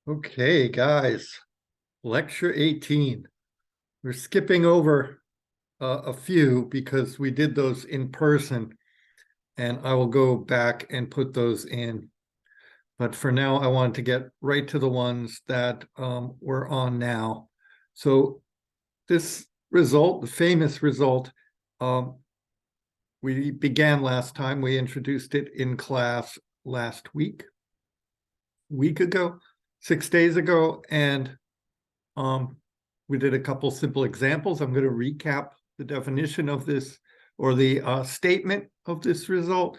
Okay, guys, lecture 18. We're skipping over a few because we did those in person, and I will go back and put those in. But for now, I wanted to get right to the ones that we're on now. So this result, the famous result, um, we began last time. We introduced it in class last week ago, 6 days ago, and we did a couple simple examples. I'm going to recap the definition of this or the statement of this result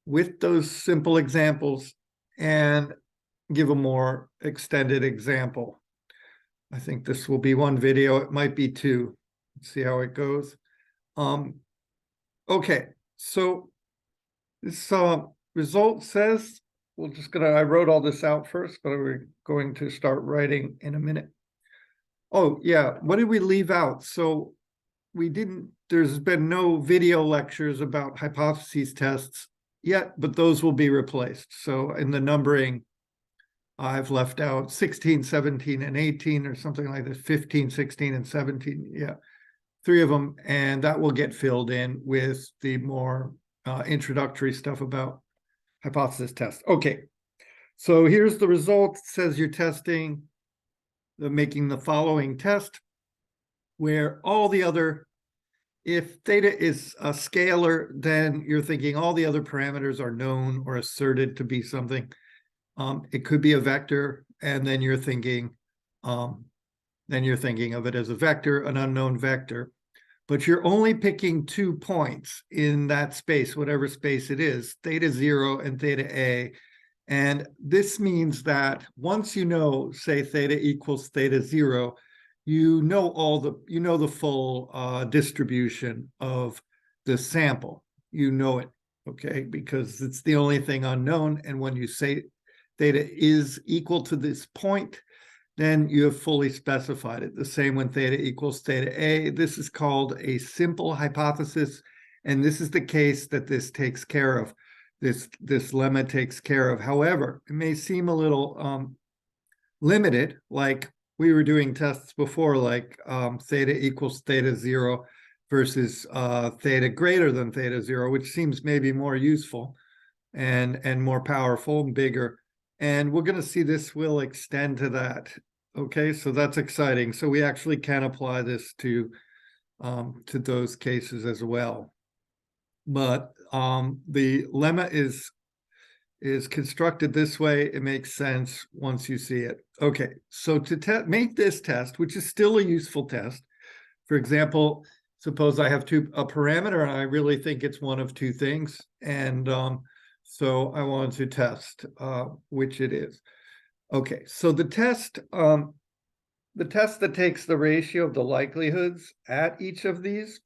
with those simple examples and give a more extended example. I think this will be one video. It might be two. Let's see how it goes. Okay, so this result says, I wrote all this out first, but we're going to start writing in a minute. Oh, yeah. What did we leave out? So there's been no video lectures about hypotheses tests yet, but those will be replaced. So in the numbering, I've left out 16, 17, and 18 or something like that, 15, 16, and 17. Yeah, three of them. And that will get filled in with the more introductory stuff about hypothesis tests. Okay, so here's the result. It says you're making the following test where all the other, if theta is a scalar, then you're thinking all the other parameters are known or asserted to be something. It could be a vector, and then you're thinking of it as a vector, an unknown vector. But you're only picking 2 points in that space, whatever space it is, theta 0 and theta a. And this means that once you know, say, theta equals theta 0, you know the full distribution of the sample. You know it, okay, because it's the only thing unknown. And when you say theta is equal to this point, then you have fully specified it. The same when theta equals theta a. This is called a simple hypothesis, and this is the case that this takes care of. This lemma takes care of. However, it may seem a little limited, like we were doing tests before, like theta equals theta 0 versus theta greater than theta 0, which seems maybe more useful and more powerful and bigger. And we're going to see this will extend to that. Okay, so that's exciting. So we actually can apply this to those cases as well. But the lemma is constructed this way. It makes sense once you see it. Okay, so to make this test, which is still a useful test, for example, suppose I have a parameter and I really think it's one of two things, and so I want to test which it is. Okay, so the test that takes the ratio of the likelihoods at each of these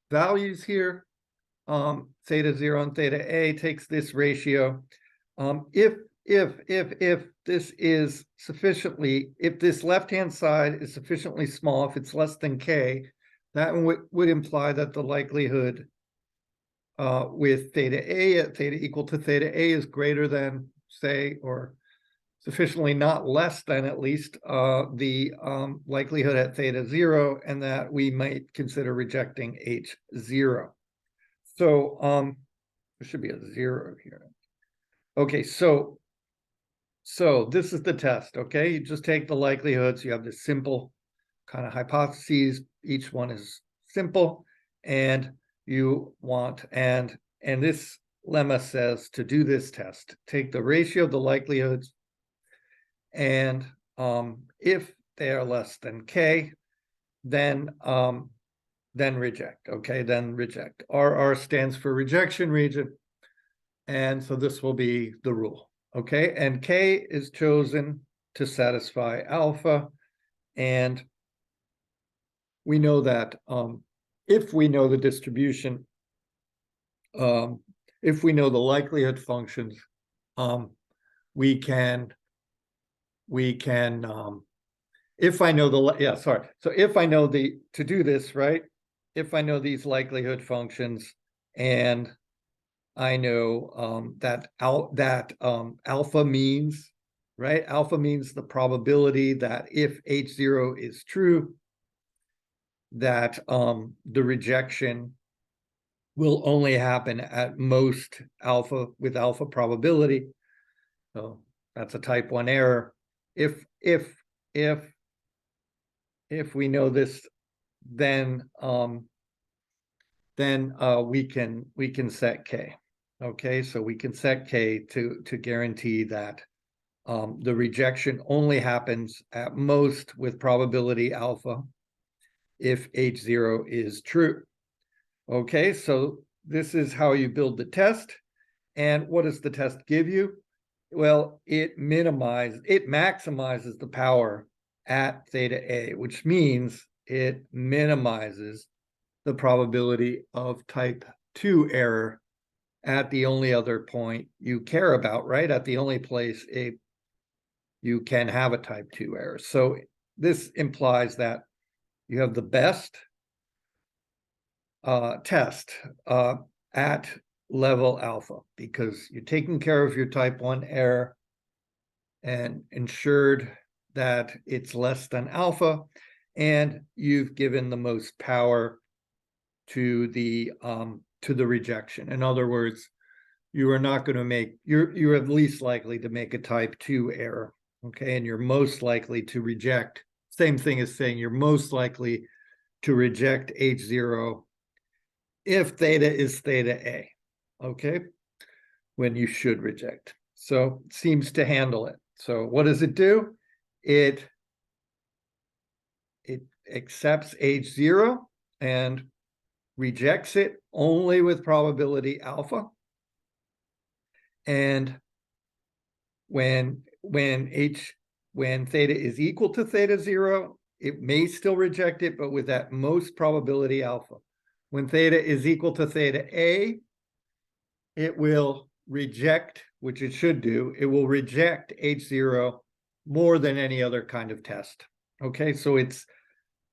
values here, theta 0 and theta a, takes this ratio. If this is sufficiently, if this left-hand side is sufficiently small, if it's less than k, that would imply that the likelihood with theta a at theta equal to theta a is greater than, say, or sufficiently not less than at least the likelihood at theta 0, and that we might consider rejecting H0. So there should be a 0 here. Okay, so this is the test, okay? You just take the likelihoods. You have this simple kind of hypotheses. Each one is simple, and you want, and this lemma says to do this test, take the ratio of the likelihoods, and if they are less than k, then reject. Okay, then reject. RR stands for rejection region, and so this will be the rule. Okay, and k is chosen to satisfy alpha, and we know that if we know the distribution, if we know the likelihood functions, we can if I know so if I know to do this, right, if I know these likelihood functions, and I know that alpha means, right? Alpha means the probability that if H0 is true, that the rejection will only happen at most alpha with alpha probability. So that's a type 1 error. If we know this, then we can set K. Okay, so we can set K to guarantee that the rejection only happens at most with probability alpha if H0 is true. Okay, so this is how you build the test. And what does the test give you? Well, it maximizes the power at theta A, which means it minimizes the probability of type 2 error at the only other point you care about, right? At the only place you can have a type 2 error. So this implies that you have the best test at level alpha, because you're taking care of your type 1 error and ensured that it's less than alpha, and you've given the most power to the rejection. In other words, you are not going to make, you're at least likely to make a type 2 error, okay? And you're most likely to reject, same thing as saying you're most likely to reject H0 if theta is theta A, okay? When you should reject. So it seems to handle it. So what does it do? It accepts H0 and rejects it only with probability alpha. And when theta is equal to theta 0, it may still reject it, but with that most probability alpha. When theta is equal to theta A, it will reject, which it should do, it will reject H0 more than any other kind of test. Okay, so it's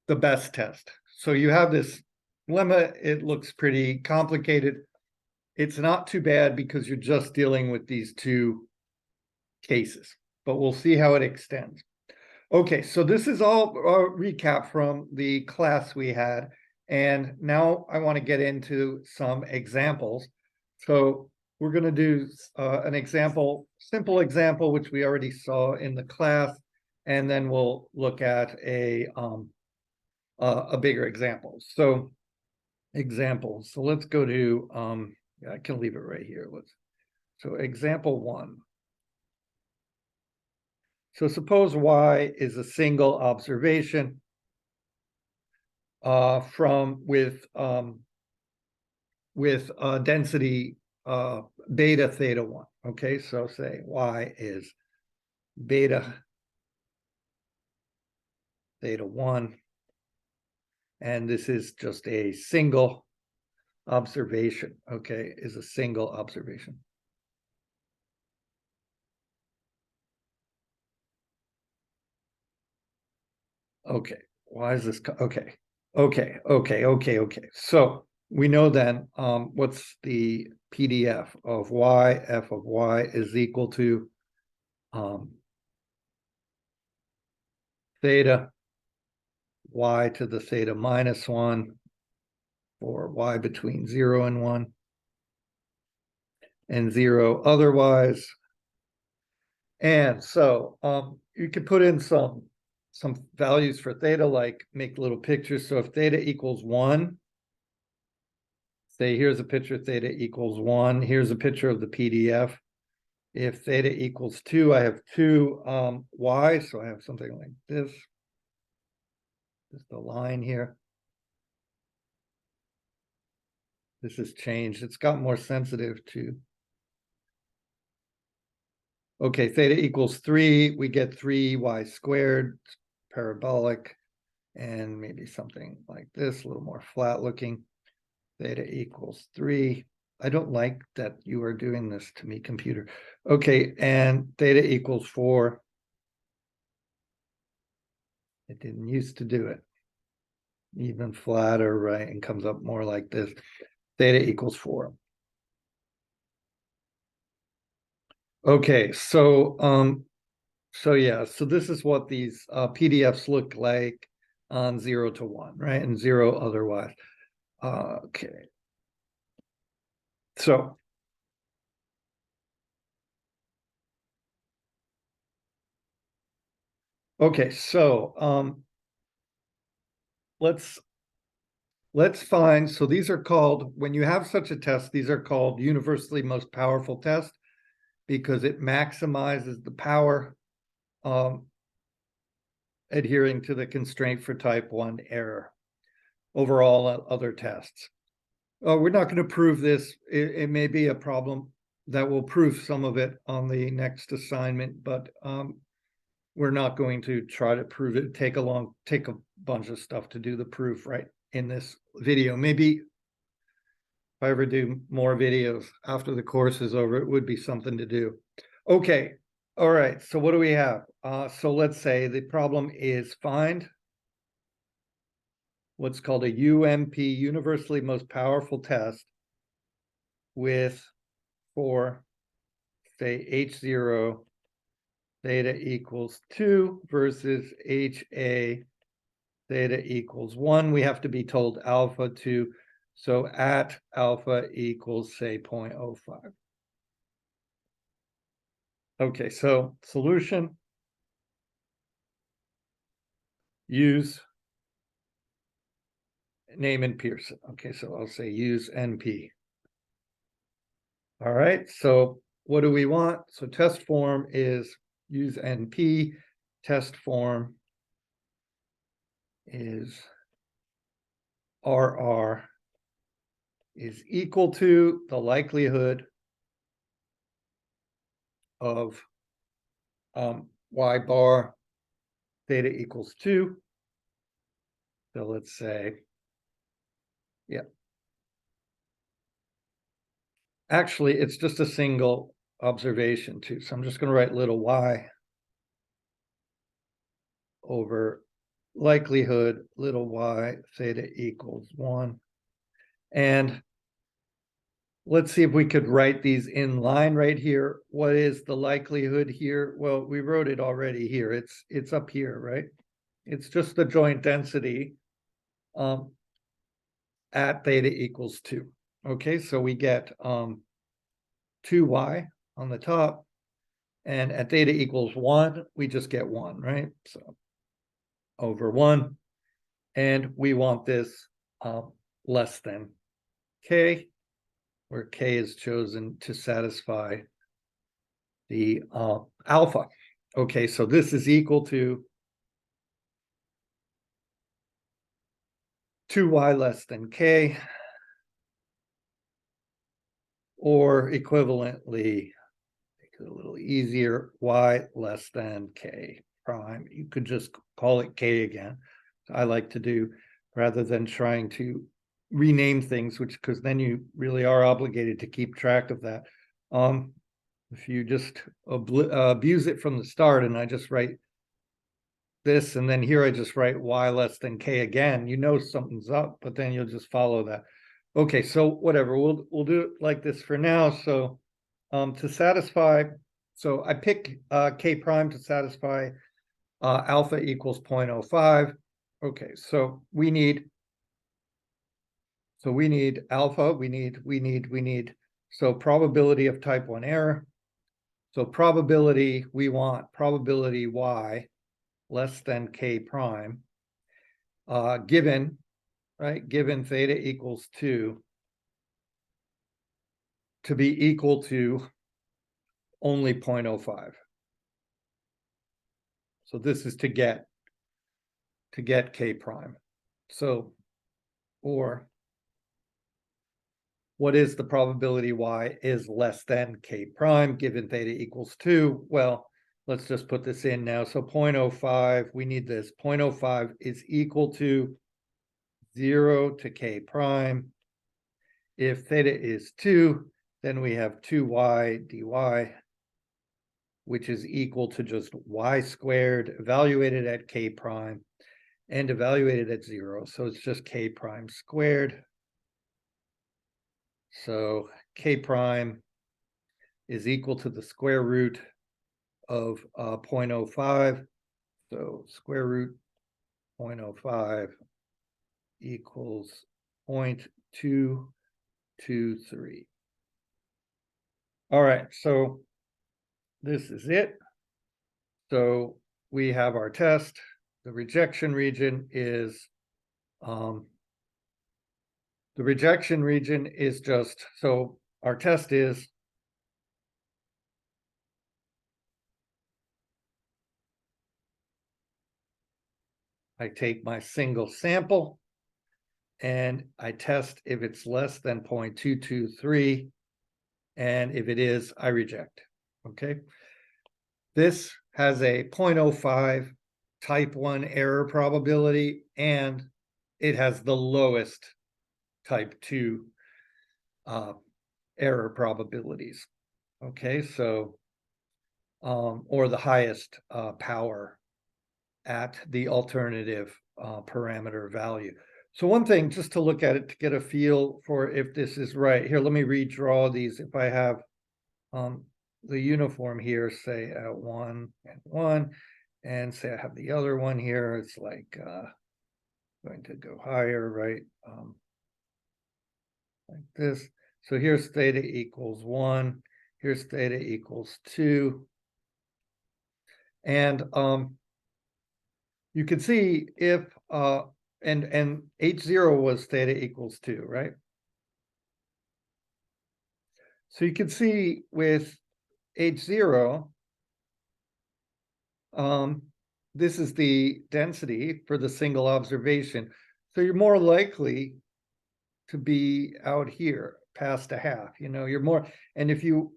the best test. So you have this lemma. It looks pretty complicated. It's not too bad because you're just dealing with these two cases, but we'll see how it extends. Okay, so this is all a recap from the class we had. And now I want to get into some examples. So we're going to do an example, simple example, which we already saw in the class, and then we'll look at a bigger example. So examples. So let's go to, I can leave it right here. So example 1. So suppose Y is a single observation with density beta theta 1. Okay, so say Y is beta theta 1, and this is just a single observation. Okay, is a single observation. Okay, why is this? Okay. So we know then what's the PDF of Y? F of Y is equal to theta Y to the theta minus 1 for Y between 0 and 1 and 0 otherwise. And so you can put in some values for theta, like make little pictures. So if theta equals 1, say here's a picture of theta equals 1, here's a picture of the PDF. If theta equals 2, I have 2 Y, so I have something like this. Just the line here. This has changed. It's got more sensitive to. Okay, theta equals 3, we get 3Y squared, parabolic, and maybe something like this, a little more flat looking. Theta equals 3. I don't like that you are doing this to me, computer. Okay, and theta equals 4. It didn't used to do it. Even flatter, right, and comes up more like this. Theta equals 4. Okay, so yeah, so this is what these PDFs look like on 0 to 1, right? And 0 otherwise. Okay. So okay, so let's find, so these are called, when you have such a test, these are called universally most powerful test because it maximizes the power adhering to the constraint for type 1 error over all other tests. We're not going to prove this. It may be a problem that will prove some of it on the next assignment, but we're not going to try to prove it. Take a bunch of stuff to do the proof right in this video. Maybe if I ever do more videos after the course is over, it would be something to do. Okay. All right. So what do we have? So let's say the problem is find what's called a UMP, universally most powerful test, with for say H0 theta equals 2 versus HA theta equals 1. We have to be told alpha 2. So at alpha equals, say, 0.05. Okay, so solution, use Neyman-Pearson. Okay, so I'll say use NP. All right, so what do we want? So test form is use NP. Test form is RR is equal to the likelihood of y bar theta equals 2. So let's say, yeah. Actually, it's just a single observation too. So I'm just going to write little y over likelihood little y theta equals 1. And let's see if we could write these in line right here. What is the likelihood here? Well, we wrote it already here. It's up here, right? It's just the joint density at theta equals 2. Okay, so we get 2y on the top, and at theta equals 1, we just get 1, right? So over 1, and we want this less than k, where k is chosen to satisfy the alpha. Okay, so this is equal to 2y less than k, or equivalently, make it a little easier, y less than k prime. You could just call it k again. I like to do, rather than trying to rename things, which, because then you really are obligated to keep track of that. If you just abuse it from the start, and I just write this, and then here I just write y less than k again, you know something's up, but then you'll just follow that. Okay, so whatever, we'll do it like this for now. So to satisfy, so I pick k prime to satisfy alpha equals 0.05. Okay, so we need alpha, we need, so probability of type 1 error. So probability, we want probability y less than k prime, given, right, given theta equals 2 to be equal to only 0.05. So this is to get k prime. So, or what is the probability y is less than k prime given theta equals 2? Well, let's just put this in now. So 0.05, we need this. 0.05 is equal to 0 to k prime. If theta is 2, then we have 2y dy, which is equal to just y squared evaluated at k prime and evaluated at 0. So it's just k prime squared. So k prime is equal to the square root of 0.05. So square root 0.05 equals 0.223. All right, so this is it. So we have our test. The rejection region is just, so our test is I take my single sample and I test if it's less than 0.223, and if it is, I reject. Okay. This has a 0.05 type 1 error probability, and it has the lowest type 2 error probabilities. Okay, so or the highest power at the alternative parameter value. So one thing, just to look at it to get a feel for if this is right. Here, let me redraw these. If I have the uniform here, say at 1 and 1, and say I have the other one here, it's like going to go higher, right? Like this. So here's theta equals 1. Here's theta equals 2. And you can see if and H0 was theta equals 2, right? So you can see with H0, this is the density for the single observation. So you're more likely to be out here past a half, you're more, and if you're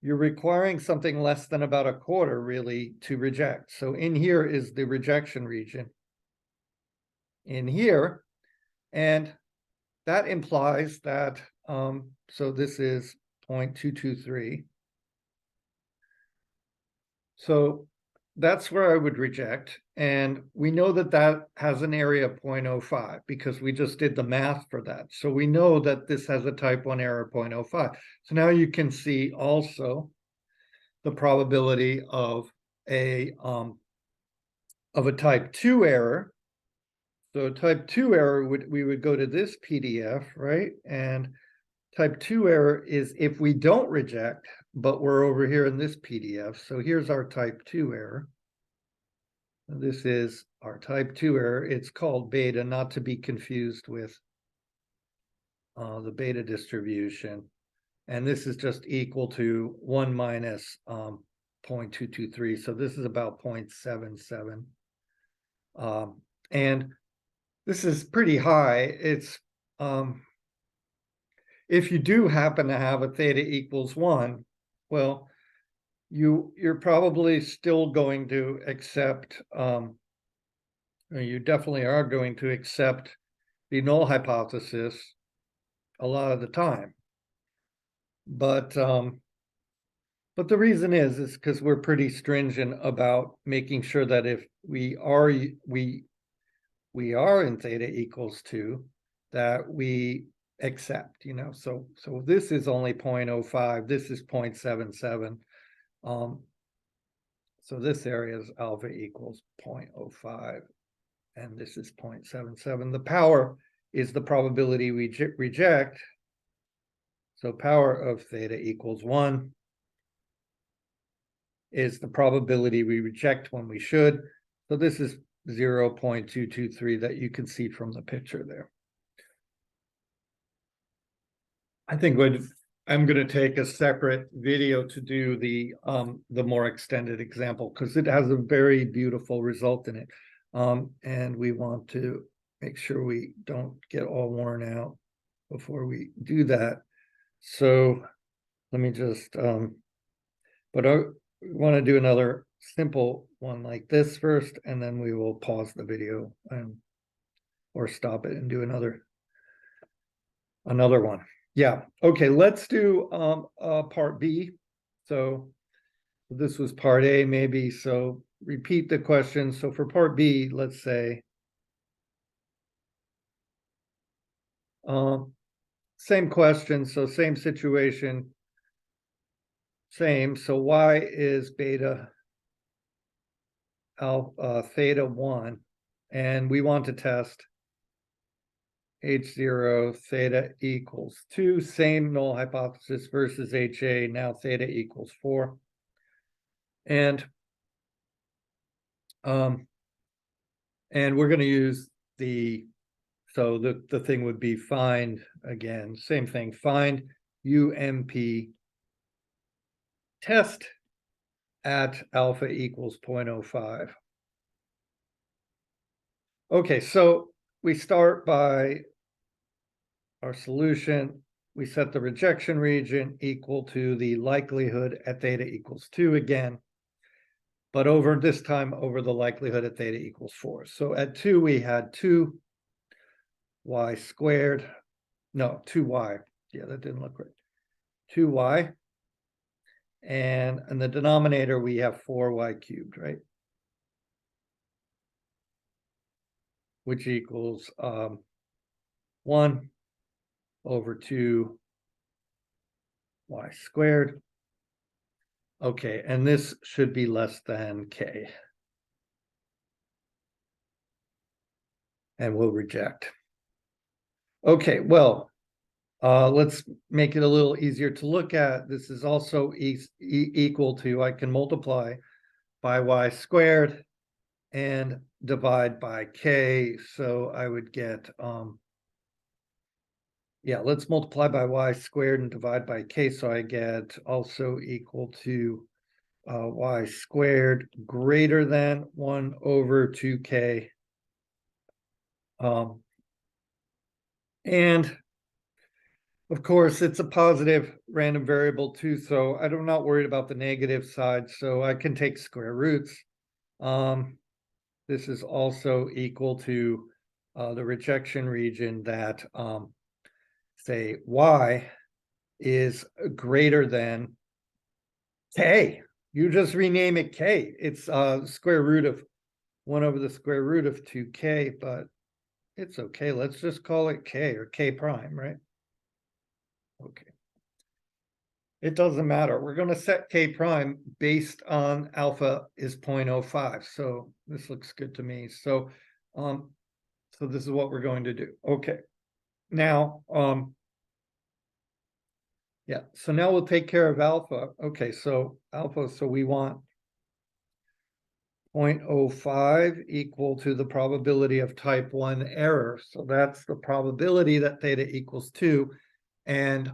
requiring something less than about a quarter really to reject. So in here is the rejection region in here, and that implies that, so this is 0.223. So that's where I would reject. And we know that that has an area of 0.05 because we just did the math for that. So we know that this has a type 1 error of 0.05. So now you can see also the probability of a type 2 error. So type 2 error, we would go to this PDF, right? And type 2 error is if we don't reject, but we're over here in this PDF. So here's our type 2 error. This is our type 2 error. It's called beta, not to be confused with the beta distribution. And this is just equal to 1 minus 0.223. So this is about 0.77. And this is pretty high. It's if you do happen to have a theta equals 1, well, you're probably still going to accept, you definitely are going to accept the null hypothesis a lot of the time. But the reason is because we're pretty stringent about making sure that if we are in theta equals 2, that we accept, so this is only 0.05, this is 0.77. So this area is alpha equals 0.05, and this is 0.77. The power is the probability we reject. So power of theta equals 1 is the probability we reject when we should. So this is 0.223 that you can see from the picture there. I think I'm going to take a separate video to do the more extended example because it has a very beautiful result in it. And we want to make sure we don't get all worn out before we do that. So let me just, but I want to do another simple one like this first, and then we will pause the video or stop it and do another one. Yeah. Okay. Let's do part B. So this was part A, maybe. So repeat the question. So for part B, let's say same question. So same situation. same. So y is beta alpha theta 1, and we want to test H0 theta equals 2, same null hypothesis versus HA, now theta equals 4. And we're going to use so the thing would be find, again, same thing, find UMP test at alpha equals 0.05. Okay, so we start by our solution. We set the rejection region equal to the likelihood at theta equals 2 again, but over this time over the likelihood at theta equals 4. So at 2 we had 2y squared, no, 2y. Yeah, that didn't look right. 2y, and in the denominator we have 4y cubed, right? Which equals 1 over 2y squared. Okay, and this should be less than k. And we'll reject. Okay, well, let's make it a little easier to look at. This is also equal to, I can multiply by y squared and divide by k. So I would get, yeah, let's multiply by y squared and divide by k. So I get also equal to y squared greater than 1 over 2k. And of course, it's a positive random variable too, so I'm not worried about the negative side, so I can take square roots. This is also equal to the rejection region that, say, y is greater than k. You just rename it k. It's square root of 1 over the square root of 2k, but it's okay. Let's just call it k or k prime, right? Okay. It doesn't matter. We're going to set k prime based on alpha is 0.05. So this looks good to me. So, so this is what we're going to do. Okay. Now, yeah. So now we'll take care of alpha. Okay. So alpha. So we want 0.05 equal to the probability of type 1 error. So that's the probability that theta equals 2. And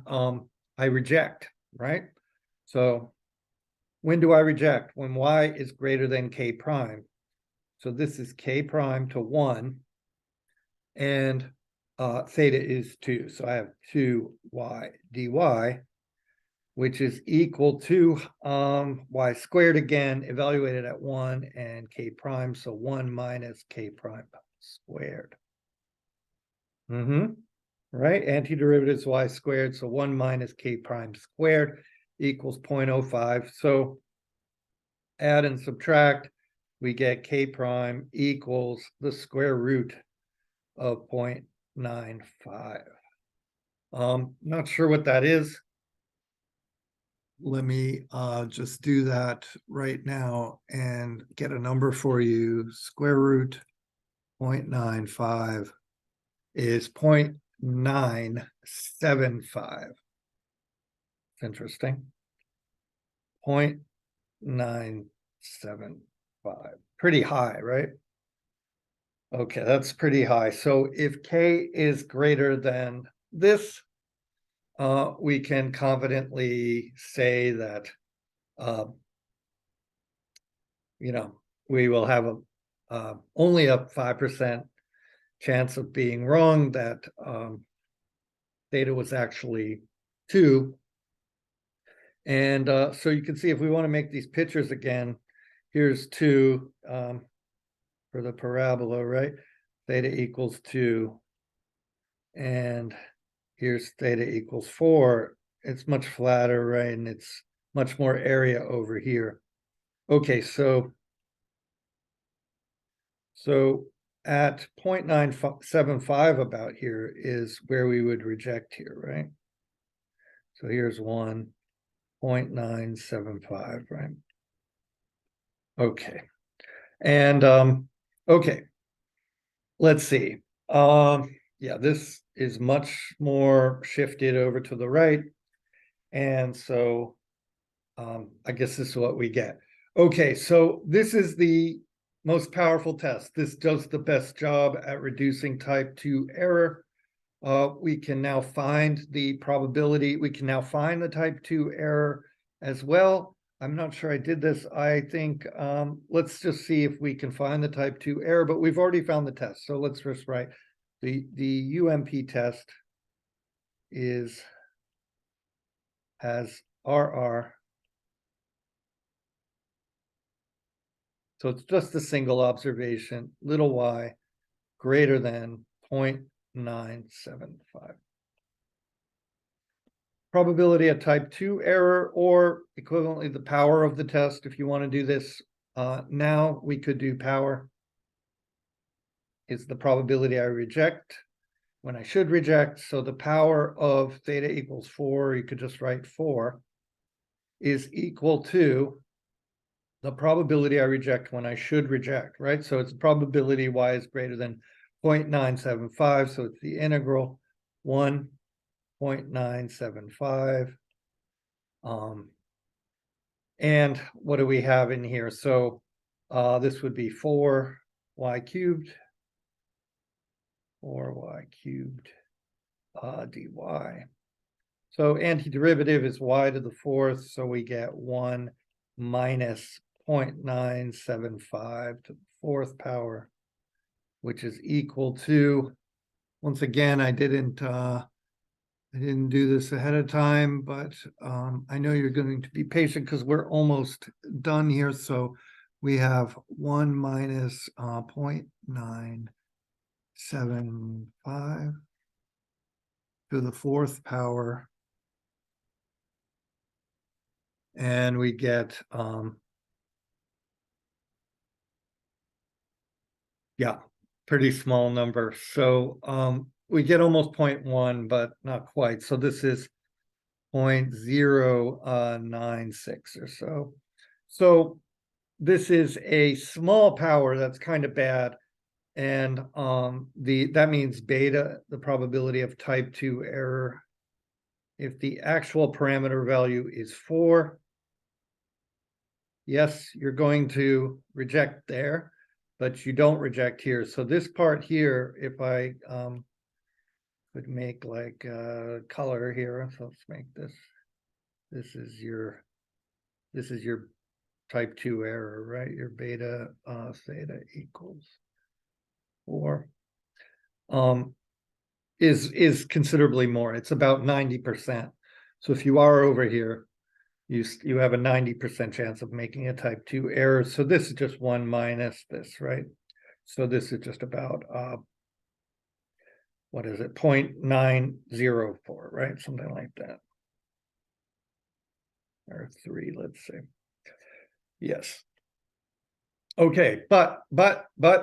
I reject, right? So when do I reject? When y is greater than k prime. So this is k prime to 1, and theta is 2. So I have 2y dy, which is equal to y squared again, evaluated at 1 and k prime. So 1 minus k prime squared. Right? Antiderivative is y squared. So 1 minus k prime squared equals 0.05. So add and subtract, we get k prime equals the square root of 0.95. Not sure what that is. Let me just do that right now and get a number for you. Square root 0.95 is 0.975. It's interesting. 0.975. Pretty high, right? Okay, that's pretty high. So if k is greater than this, we can confidently say that, you know, we will have only a 5% chance of being wrong, that theta was actually 2. And so you can see, if we want to make these pictures again, here's 2 for the parabola, right? Theta equals 2. And here's theta equals 4. It's much flatter, right? And it's much more area over here. Okay, so at 0.975 about here is where we would reject here, right? So here's 1, 0.975, right? Okay. And okay. Let's see. Yeah, this is much more shifted over to the right. And so I guess this is what we get. Okay, so this is the most powerful test. This does the best job at reducing type 2 error. We can now find the probability. We can now find the type 2 error as well. I'm not sure I did this. I think let's just see if we can find the type 2 error, but we've already found the test. So let's just write the UMP test has RR. So it's just a single observation, little y greater than 0.975. Probability of type 2 error, or equivalently the power of the test. If you want to do this now, we could do power is the probability I reject when I should reject. So the power of theta equals 4, you could just write 4, is equal to the probability I reject when I should reject, right? So it's probability y is greater than 0.975. So it's the integral 1.975. And what do we have in here? So this would be 4y cubed, 4y cubed dy. So antiderivative is y to the fourth, so we get 1 minus 0.975 to the fourth power, which is equal to, once again, I didn't do this ahead of time, but I know you're going to be patient because we're almost done here. So we have 1 minus 0.975 to the fourth power. And we get, yeah, pretty small number. So we get almost 0.1, but not quite. So this is 0.096 or so. So this is a small power that's kind of bad. And that means beta, the probability of type 2 error. If the actual parameter value is 4, yes, you're going to reject there, but you don't reject here. So this part here, if I could make like a color here, so let's make this. This is your type 2 error, right? Your beta theta equals 4. Is considerably more. It's about 90%. So if you are over here, you have a 90% chance of making a type 2 error. So this is just 1 minus this, right? So this is just about what is it, 0.904, right? Something like that. Or 3, let's say. Yes. Okay, but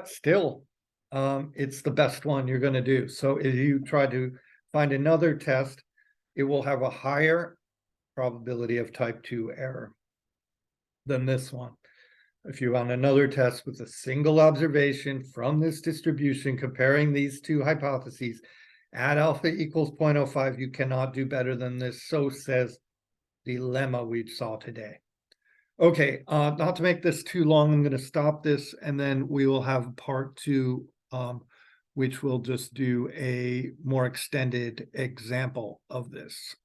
still, it's the best one you're going to do. So if you try to find another test, it will have a higher probability of type 2 error than this one. If you want another test with a single observation from this distribution, comparing these two hypotheses, at alpha equals 0.05, you cannot do better than this. So says the lemma we saw today. Okay, not to make this too long, I'm going to stop this, and then we will have part 2, which will just do a more extended example of this.